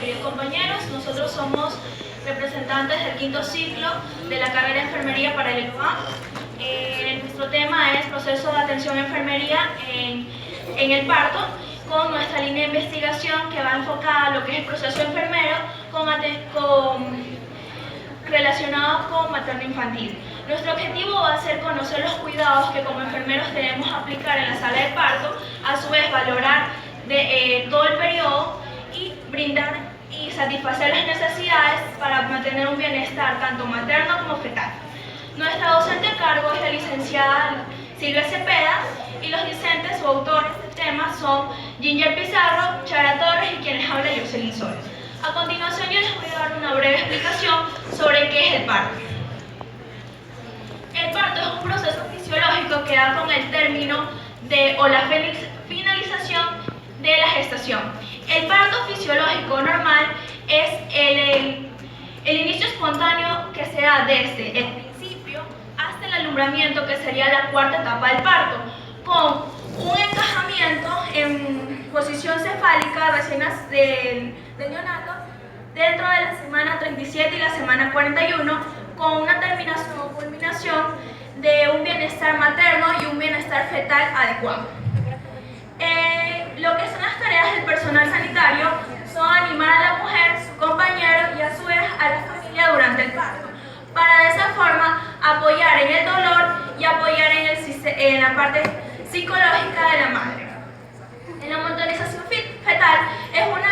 queridos compañeros. Nosotros somos representantes del quinto ciclo de la carrera de enfermería para el ELUA. Nuestro tema es proceso de atención a enfermería en el parto, con nuestra línea de investigación que va enfocada a lo que es el proceso enfermero relacionado con materno-infantil. Nuestro objetivo va a ser conocer los cuidados que como enfermeros debemos aplicar en la sala de parto, a su vez valorar todo el periodo y brindar y satisfacer las necesidades para mantener un bienestar tanto materno como fetal. Nuestra docente a cargo es la licenciada Silvia Cepeda y los discentes o autores del tema son Ginger Pizarro, Chara Torres y quienes habla Jocelyn Soles. A continuación yo les voy a dar una breve explicación sobre qué es el parto. El parto es un proceso fisiológico que da con el término o la finalización de la gestación. El parto fisiológico normal es el inicio espontáneo que se da desde el principio hasta el alumbramiento, que sería la cuarta etapa del parto, con un encajamiento en posición cefálica recién del neonato dentro de la semana 37 y la semana 41, con una terminación o culminación de un bienestar materno y un bienestar fetal adecuado. Lo que son las tareas del personal sanitario son animar a la mujer, su compañero y a su vez a la familia durante el parto, para de esa forma apoyar en el dolor y apoyar en la parte psicológica de la madre. En la monitorización fetal es uno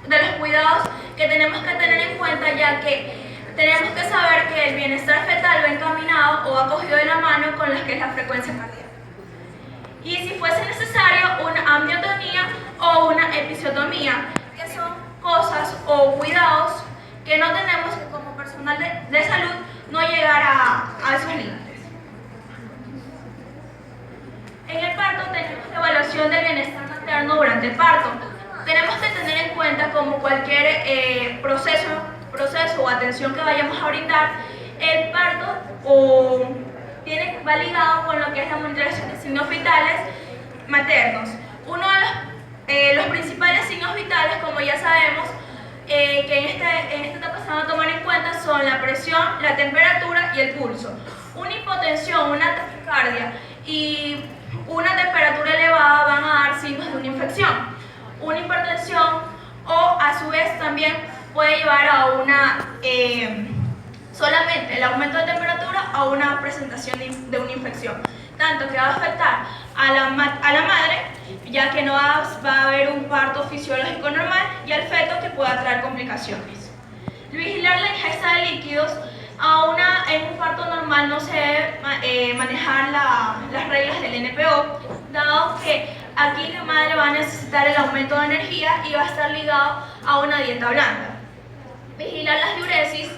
de los cuidados que tenemos que tener en cuenta, ya que tenemos que saber que el bienestar fetal va encaminado o va cogido de la mano con la que es la frecuencia cardíaca. Y si fuese necesario, una amniotonía o una episiotomía, que son cosas o cuidados que no tenemos que como personal de salud no llegar a esos límites. En el parto tenemos la evaluación del bienestar materno durante el parto. Tenemos que tener en cuenta, como cualquier proceso o atención que vayamos a brindar, el parto va ligado con lo que es la monitorización de signos vitales maternos. Uno de los principales signos vitales, como ya sabemos, que en esta etapa se van a tomar en cuenta son la presión, la temperatura y el pulso. Una hipotensión, una taquicardia y una temperatura elevada van a dar signos de una infección. Una hipertensión o a su vez también puede llevar a solamente el aumento de temperatura a una presentación de una infección, tanto que va a afectar a la madre, ya que no va a haber un parto fisiológico normal, y al feto, que pueda traer complicaciones. Vigilar la ingesta de líquidos. En un parto normal no se debe manejar las reglas del NPO, dado que aquí la madre va a necesitar el aumento de energía y va a estar ligado a una dieta blanda. Vigilar las diuresis.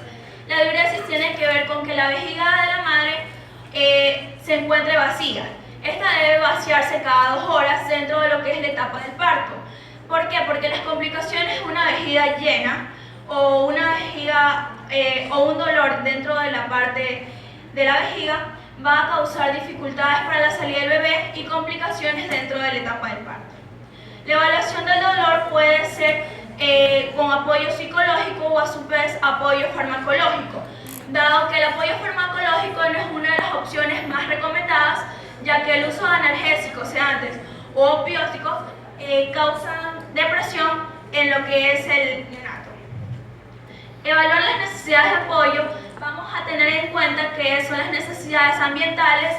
La diuresis tiene que ver con que la vejiga de la madre se encuentre vacía. Esta debe vaciarse cada 2 horas dentro de lo que es la etapa del parto. ¿Por qué? Porque las complicaciones de una vejiga llena o un dolor dentro de la parte de la vejiga va a causar dificultades para la salida del bebé y complicaciones dentro de la etapa del parto. La evaluación del dolor puede ser con apoyo psicológico o a su vez apoyo farmacológico, dado que el apoyo farmacológico no es una de las opciones más recomendadas, ya que el uso de analgésicos, sedantes o opióticos causan depresión en lo que es el neonato. Evaluar las necesidades de apoyo. Vamos a tener en cuenta que son las necesidades ambientales,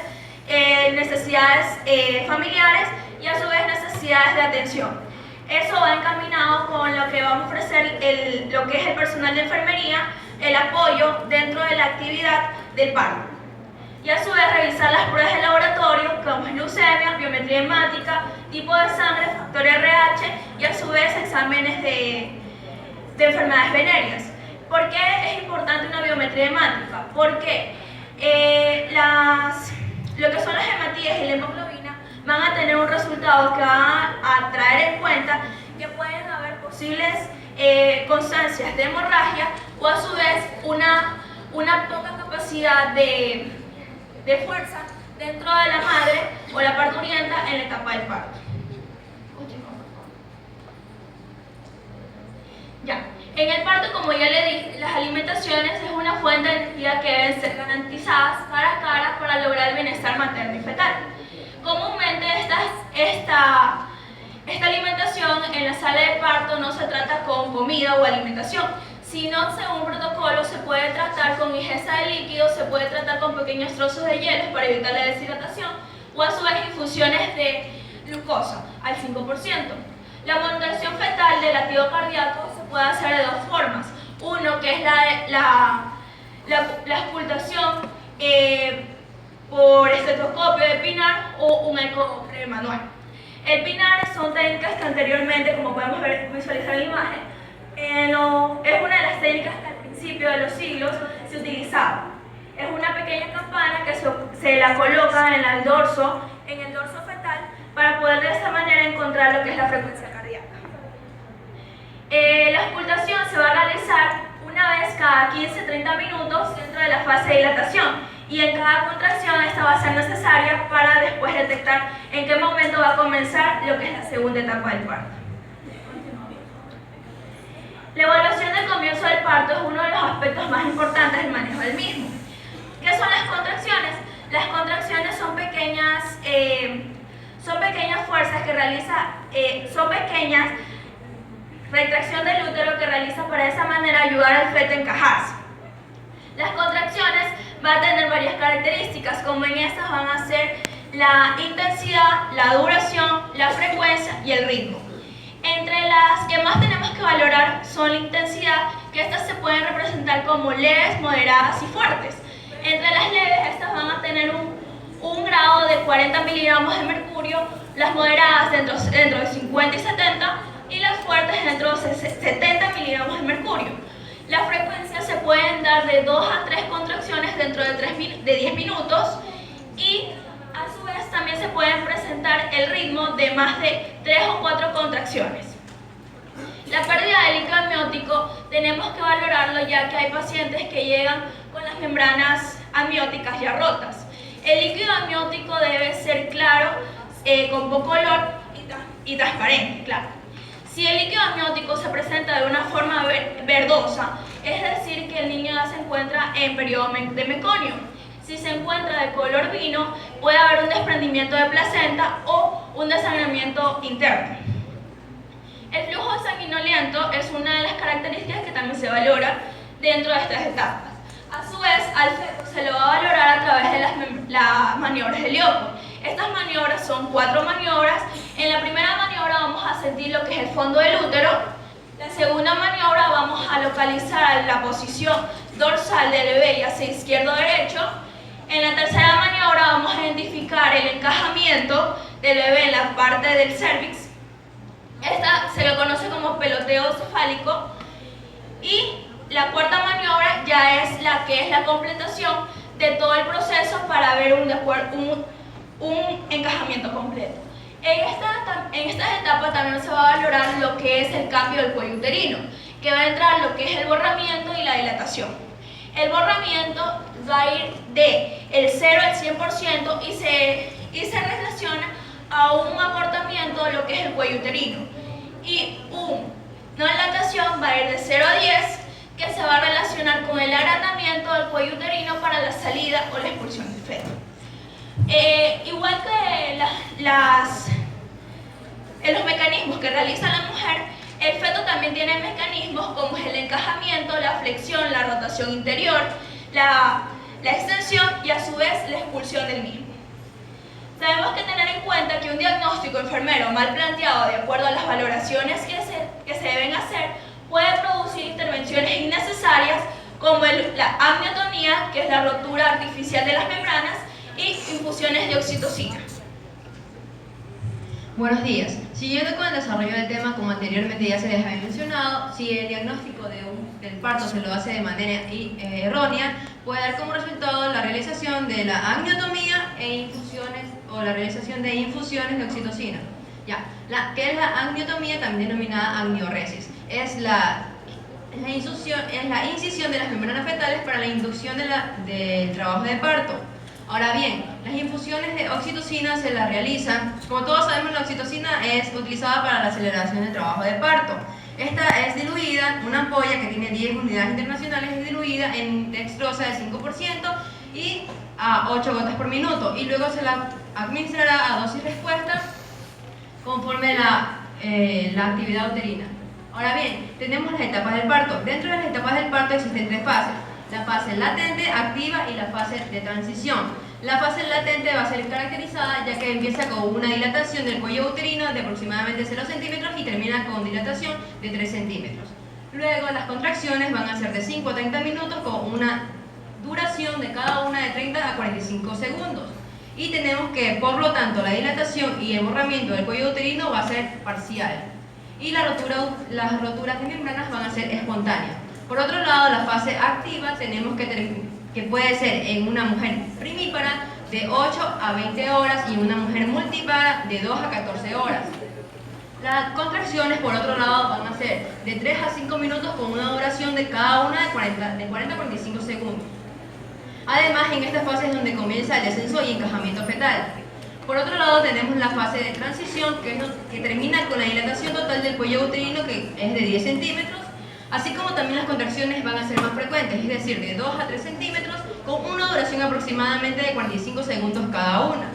necesidades familiares y a su vez necesidades de atención. Eso va encaminado con lo que vamos a ofrecer lo que es el personal de enfermería, el apoyo dentro de la actividad del parto. Y a su vez revisar las pruebas de laboratorio, como es leucemia, biometría hemática, tipo de sangre, factor RH y a su vez exámenes de enfermedades venéreas. ¿Por qué es importante una biometría hemática? Porque lo que son las hematías y la hemoglobina van a tener un resultado que va a traer en cuenta que pueden haber posibles constancias de hemorragia o a su vez una poca capacidad de fuerza dentro de la madre o la parturienta en la etapa del parto. Ya. En el parto, como ya le dije, las alimentaciones es una fuente de energía que deben ser garantizadas cara a cara para lograr el bienestar materno y fetal. Comúnmente esta alimentación en la sala de parto no se trata con comida o alimentación, sino según protocolo se puede tratar con ingesta de líquidos, se puede tratar con pequeños trozos de hielo para evitar la deshidratación o a su vez infusiones de glucosa al 5%. La monitorización fetal del latido cardíaco se puede hacer de dos formas. Uno, que es la auscultación por estetoscopio de Pinar o un eco manual. El Pinar son técnicas que anteriormente, como podemos visualizar en la imagen, es una de las técnicas que al principio de los siglos se utilizaba. Es una pequeña campana que se la coloca en el dorso fetal para poder de esta manera encontrar lo que es la frecuencia cardíaca. La auscultación se va a realizar una vez cada 15-30 minutos dentro de la fase de dilatación y en cada contracción esta va a ser necesaria para después detectar en qué momento va a comenzar lo que es la segunda etapa del parto. La evaluación del comienzo del parto es uno de los aspectos más importantes del manejo del mismo. ¿Qué son las contracciones? Las contracciones son pequeñas fuerzas que son pequeñas retracción del útero que realiza para de esa manera ayudar al feto a encajarse. Las contracciones van a tener varias características, como en estas van a ser la intensidad, la duración, la frecuencia y el ritmo. Entre las que más tenemos que valorar son la intensidad, que estas se pueden representar como leves, moderadas y fuertes. Entre las leves, estas van a tener un grado de 40 miligramos de mercurio, las moderadas dentro de 50 y 70, y las fuertes dentro de 70 miligramos de mercurio. Las frecuencias se pueden dar de 2 a 3 contracciones dentro de 10 minutos y a su vez también se pueden presentar el ritmo de más de 3 o 4 contracciones. La pérdida de líquido amniótico tenemos que valorarlo ya que hay pacientes que llegan con las membranas amnióticas ya rotas. El líquido amniótico debe ser claro, con poco olor y transparente, claro. Si el líquido amniótico se presenta de una forma verdosa, es decir, que el niño ya se encuentra en periodo de meconio. Si se encuentra de color vino, puede haber un desprendimiento de placenta o un desangramiento interno. El flujo sanguinolento es una de las características que también se valora dentro de estas etapas. A su vez, al feto se lo va a valorar a través de las maniobras de Leopold. Estas maniobras son 4 maniobras. En la primera maniobra vamos a sentir lo que es el fondo del útero. La segunda maniobra vamos a localizar la posición dorsal del bebé, ya sea izquierdo o derecho. En la tercera maniobra vamos a identificar el encajamiento del bebé en la parte del cervix. Esta se lo conoce como peloteo cefálico. Y la cuarta maniobra ya es la que es la completación de todo el proceso para ver un encajamiento completo. En estas etapas también se va a valorar lo que es el cambio del cuello uterino, que va a entrar lo que es el borramiento y la dilatación. El borramiento va a ir de el 0 al 100% y se relaciona a un acortamiento de lo que es el cuello uterino. Y no dilatación va a ir de 0 a 10, que se va a relacionar con el agrandamiento del cuello uterino para la salida o la expulsión del feto. Igual que los mecanismos que realiza la mujer, el feto también tiene mecanismos como es el encajamiento, la flexión, la rotación interior, la extensión y a su vez la expulsión del mismo. Tenemos que tener en cuenta que un diagnóstico enfermero mal planteado de acuerdo a las valoraciones que se deben hacer puede producir intervenciones innecesarias como la amniotomía, que es la rotura artificial de las membranas, y infusiones de oxitocina. Buenos días. Siguiendo con el desarrollo del tema, como anteriormente ya se les había mencionado, si el diagnóstico del parto se lo hace de manera errónea, puede dar como resultado la realización de la amniotomía e infusiones o la realización de infusiones de oxitocina. ¿Qué es la amniotomía? También denominada amnioresis. Es la incisión de las membranas fetales para la inducción del trabajo de parto. Ahora bien, las infusiones de oxitocina se las realizan, como todos sabemos, la oxitocina es utilizada para la aceleración del trabajo de parto. Esta placenta es diluida, una ampolla que tiene 10 unidades internacionales es diluida en dextrosa del 5% y a 8 gotas por minuto, y luego se la administrará a dosis respuesta conforme la actividad uterina. Ahora bien, tenemos las etapas del parto. Dentro de las etapas del parto existen 3 fases: la fase latente, activa y la fase de transición. La fase latente va a ser caracterizada ya que empieza con una dilatación del cuello uterino de aproximadamente 0 centímetros y termina con dilatación de 3 centímetros. Luego las contracciones van a ser de 5 a 30 minutos con una duración de cada una de 30 a 45 segundos. Y tenemos que, por lo tanto, la dilatación y emborramiento del cuello uterino va a ser parcial. Y las roturas de membranas van a ser espontáneas. Por otro lado, la fase activa tenemos que puede ser en una mujer primípara de 8 a 20 horas y una mujer multípara de 2 a 14 horas. Las contracciones, por otro lado, van a ser de 3 a 5 minutos con una duración de cada una de 40 a 45 segundos. Además, en esta fase es donde comienza el descenso y encajamiento fetal. Por otro lado, tenemos la fase de transición, que termina con la dilatación total del cuello uterino, que es de 10 centímetros, así como también las contracciones van a ser más frecuentes, es decir, de 2 a 3 centímetros, con una duración aproximadamente de 45 segundos cada una.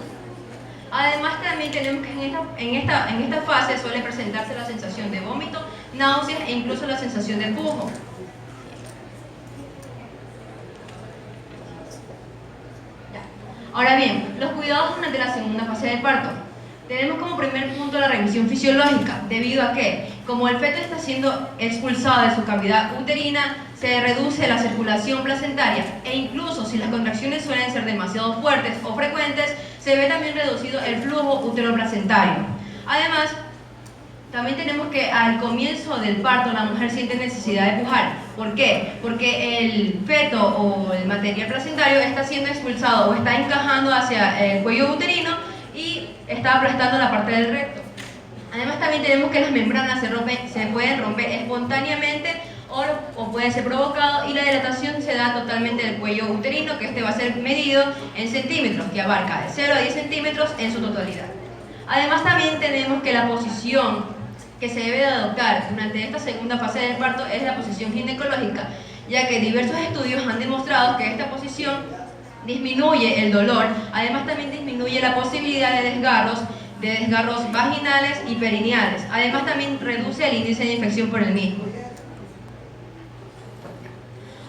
Además, también tenemos que en esta fase suele presentarse la sensación de vómito, náuseas e incluso la sensación de pujo. Ahora bien, los cuidados durante la segunda fase del parto. Tenemos como primer punto la revisión fisiológica, debido a que, como el feto está siendo expulsado de su cavidad uterina, se reduce la circulación placentaria e incluso si las contracciones suelen ser demasiado fuertes o frecuentes, se ve también reducido el flujo uteroplacentario. Además, también tenemos que al comienzo del parto la mujer siente necesidad de pujar. ¿Por qué? Porque el feto o el material placentario está siendo expulsado o está encajando hacia el cuello uterino y está aplastando la parte del recto. Además, también tenemos que las membranas se pueden romper espontáneamente o puede ser provocado, y la dilatación se da totalmente del cuello uterino, que este va a ser medido en centímetros, que abarca de 0 a 10 centímetros en su totalidad. Además, también tenemos que la posición que se debe de adoptar durante esta segunda fase del parto es la posición ginecológica, ya que diversos estudios han demostrado que esta posición disminuye el dolor. Además, también disminuye la posibilidad de desgarros vaginales y perineales. Además, también reduce el índice de infección por el mismo.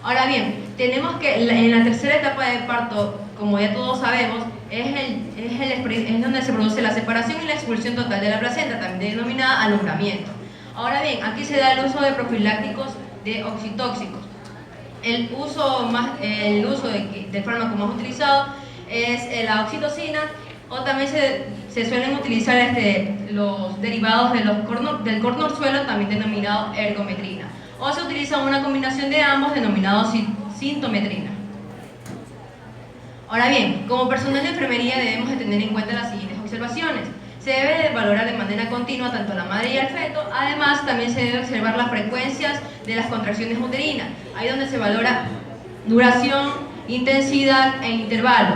Ahora bien, tenemos que en la tercera etapa del parto, como ya todos sabemos, es donde se produce la separación y la expulsión total de la placenta, también denominada alumbramiento. Ahora bien, aquí se da el uso de profilácticos de oxitóxicos. El uso del fármaco más utilizado es la oxitocina, o también se suelen utilizar los derivados del cornorzuelo, también denominado ergometrina, o se utiliza una combinación de ambos denominado sintometrina. Ahora bien, como personal de enfermería debemos de tener en cuenta las siguientes observaciones. Se debe de valorar de manera continua tanto a la madre y al feto. Además, también se debe observar las frecuencias de las contracciones uterinas, ahí donde se valora duración, intensidad e intervalo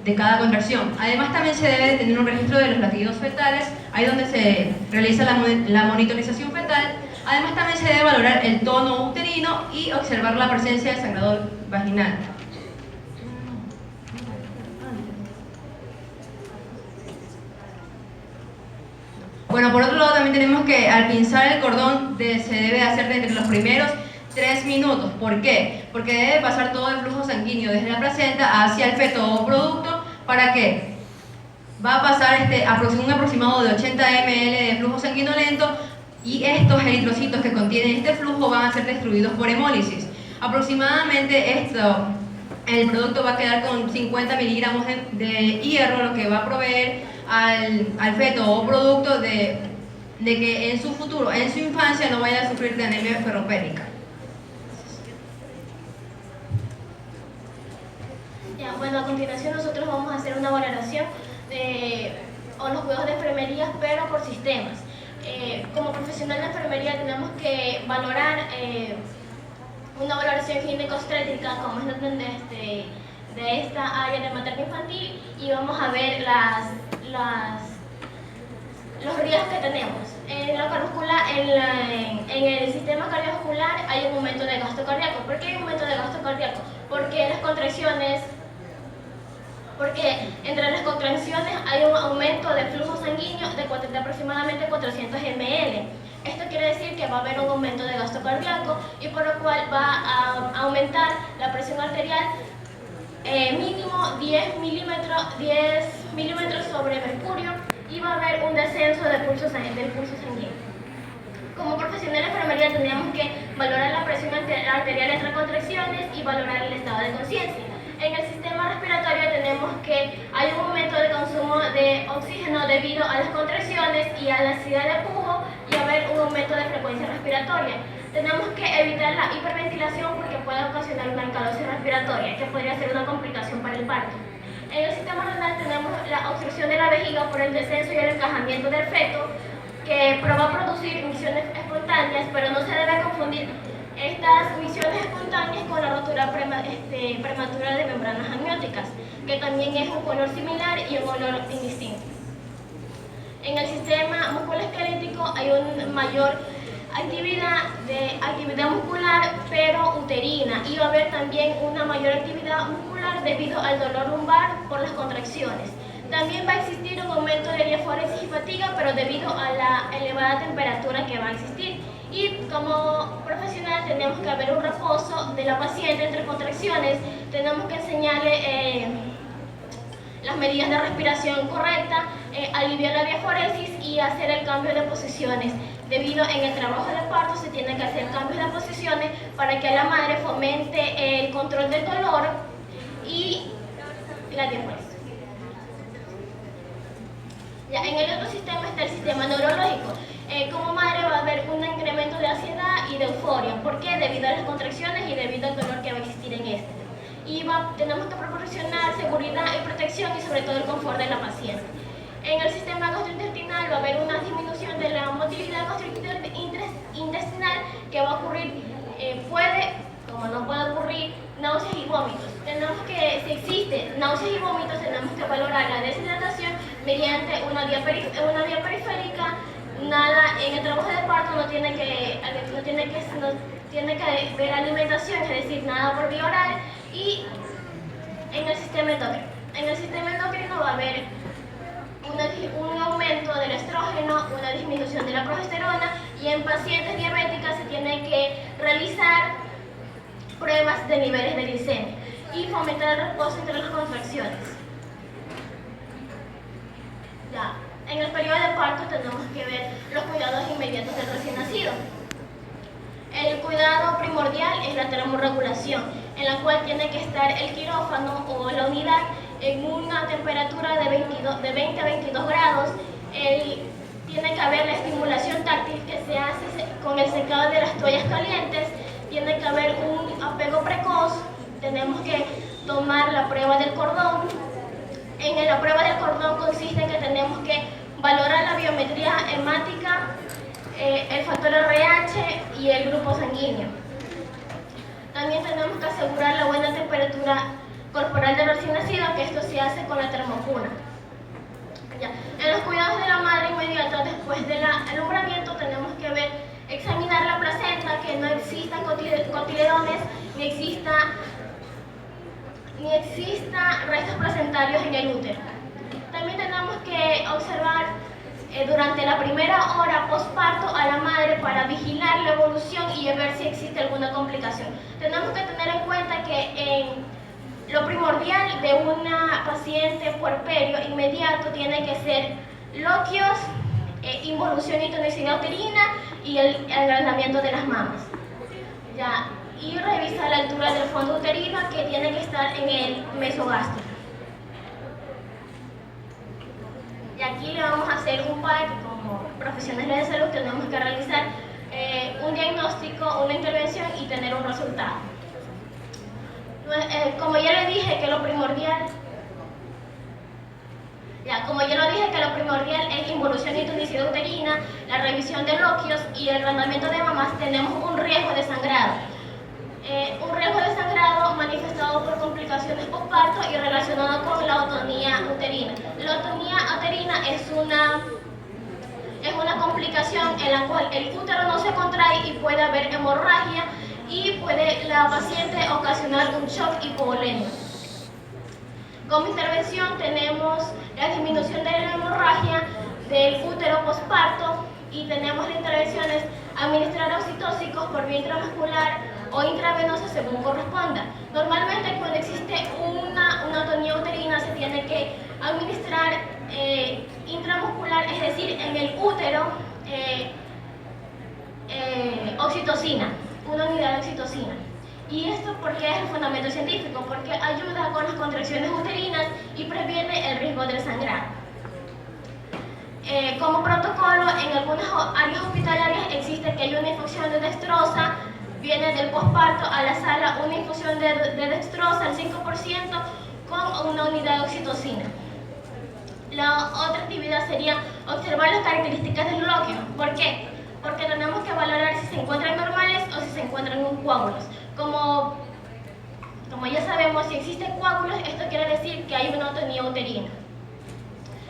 de cada contracción. Además, también se debe de tener un registro de los latidos fetales, ahí donde se realiza la monitorización fetal. Además, también se debe valorar el tono uterino y observar la presencia de sangrado vaginal. Bueno, por otro lado también tenemos que al pinzar el cordón se debe hacer entre los primeros 3 minutos. ¿Por qué? Porque debe pasar todo el flujo sanguíneo desde la placenta hacia el feto o producto. ¿Para qué? Va a pasar un aproximado de 80 ml de flujo sanguinolento, y estos eritrocitos que contienen este flujo van a ser destruidos por hemólisis. Aproximadamente el producto va a quedar con 50 miligramos de hierro, lo que va a proveer al feto o producto de que en su futuro, en su infancia, no vaya a sufrir de anemia ferropénica. Ya, bueno, a continuación nosotros vamos a hacer una valoración o los cuidados de enfermería, pero por sistemas. Como profesional de enfermería tenemos que valorar una valoración ginecostétrica, como es de esta área de materno-infantil, y vamos a ver los riesgos que tenemos. En la carúncula, en el sistema hay un aumento de gasto cardíaco. ¿Por qué hay un aumento de gasto cardíaco? Porque entre las contracciones hay un aumento de flujo sanguíneo de aproximadamente 400 ml. Esto quiere decir que va a haber un aumento de gasto cardíaco y por lo cual va a aumentar la presión arterial mínimo 10 milímetros sobre mercurio y va a haber un descenso del pulso sanguíneo. Como profesional de enfermería tendríamos que valorar la presión arterial entre contracciones y valorar el estado de conciencia. En el sistema respiratorio tenemos que hay un aumento de consumo de oxígeno debido a las contracciones y a la ansiedad de pujo y haber un aumento de frecuencia respiratoria. Tenemos que evitar la hiperventilación porque puede ocasionar una alcalosis respiratoria, que podría ser una complicación para el parto. En el sistema renal tenemos la obstrucción de la vejiga por el descenso y el encajamiento del feto, que va a producir misiones espontáneas, pero no se debe confundir estas misiones espontáneas con la rotura prematura de membranas amnióticas, que también es un olor similar y un olor indistinto. En el sistema musculoesquelético hay una mayor actividad muscular pero uterina y va a haber también una mayor actividad muscular debido al dolor lumbar por las contracciones. También va a existir un aumento de diaforesis y fatiga, pero debido a la elevada temperatura que va a existir. Y como profesional tenemos que haber un reposo de la paciente entre contracciones, tenemos que enseñarle las medidas de respiración correcta, aliviar la diaforesis y hacer el cambio de posiciones. Debido en el trabajo de parto se tiene que hacer cambios de posiciones para que la madre fomente el control del dolor y la diaforesis. Ya, en el otro sistema está el sistema neurológico. Como madre va a haber un incremento de ansiedad y de euforia. ¿Por qué? Debido a las contracciones y debido al dolor que va a existir en este. Y tenemos que proporcionar seguridad y protección y sobre todo el confort de la paciente. En el sistema gastrointestinal va a haber una disminución de la motilidad gastrointestinal que va a ocurrir, como no puede ocurrir, náuseas y vómitos. Si existe náuseas y vómitos, tenemos que valorar la deshidratación mediante una vía periférica. Nada, en el trabajo de parto no tiene que ver alimentación, es decir, nada por vía oral. Y en el sistema endocrino va a haber un aumento del estrógeno, una disminución de la progesterona y en pacientes diabéticas se tiene que realizar pruebas de niveles de glicemia y fomentar el reposo entre las contracciones. Ya. En el periodo de parto tenemos que ver los cuidados inmediatos del recién nacido. El cuidado primordial es la termorregulación, en la cual tiene que estar el quirófano o la unidad en una temperatura de 20 a 22 grados. Tiene que haber la estimulación táctil que se hace con el secado de las toallas calientes. Tiene que haber un apego precoz. Tenemos que tomar la prueba del cordón. En la prueba del cordón consiste en que tenemos que valorar la biometría hemática, el factor RH y el grupo sanguíneo. También tenemos que asegurar la buena temperatura corporal del recién nacido, que esto se hace con la termocuna. Ya. En los cuidados de la madre inmediatos después del alumbramiento tenemos que examinar la placenta, que no existan cotiledones, ni exista restos placentarios en el útero. También tenemos que observar durante la primera hora postparto a la madre para vigilar la evolución y ver si existe alguna complicación. Tenemos que tener en cuenta que lo primordial de una paciente puerperio inmediato tiene que ser loquios, involución y tonicidad uterina y el agrandamiento de las mamas. Ya. Y revisar la altura del fondo uterino, que tiene que estar en el mesogástrico. Y aquí le vamos a hacer un par, como profesionales de salud tenemos que realizar un diagnóstico, una intervención y tener un resultado. Como ya le dije que lo primordial es involución y tonicidad uterina, la revisión de loquios y el agrandamiento de mamas, tenemos un riesgo de sangrado. Un riesgo de sangrado manifestado por complicaciones postparto y relacionado con la otonía uterina. La otonía uterina es una complicación en la cual el útero no se contrae y puede haber hemorragia y puede la paciente ocasionar un shock hipovolémico. Como intervención tenemos la disminución de la hemorragia del útero posparto y tenemos las intervenciones administrar oxitóxicos por vía intramuscular o intravenosa según corresponda. Normalmente cuando existe una atonía uterina se tiene que administrar intramuscular, es decir, en el útero, oxitocina, una unidad de oxitocina. ¿Y esto porque es el fundamento científico? Porque ayuda con las contracciones uterinas y previene el riesgo del sangrado. Como protocolo, en algunas áreas hospitalarias existe que hay una infusión de dextrosa, viene del posparto a la sala una infusión de dextrosa al 5% con una unidad de oxitocina. La otra actividad sería observar las características del glóquio. ¿Por qué? Porque tenemos que valorar si se encuentran normales o si se encuentran en coágulos. Como ya sabemos, si existen coágulos, esto quiere decir que hay una atonía uterina.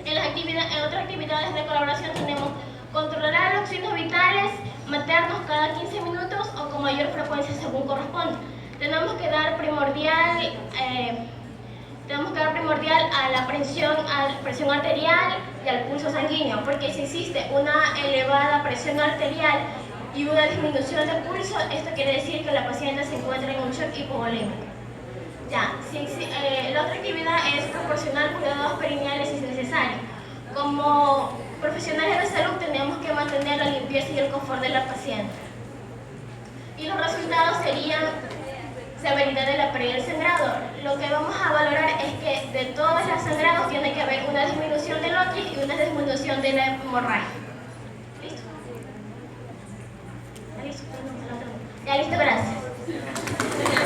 En otras actividades de colaboración tenemos controlar los signos vitales maternos cada 15 minutos o con mayor frecuencia según corresponde. Tenemos que dar primordial a la presión arterial y al pulso sanguíneo, porque si existe una elevada presión arterial y una disminución de pulso, esto quiere decir que la paciente se encuentra en un shock hipovolémico. La otra actividad es proporcionar cuidados perineales si es necesario. Como profesionales de salud tenemos que mantener la limpieza y el confort de la paciente. Y los resultados serían severidad de la pérdida del sangrado. Lo que vamos a valorar es que de todos los sangrados tiene que haber una disminución del otis y una disminución de la hemorragia. ¿Listo? ¿Ya listo? Ya listo, gracias.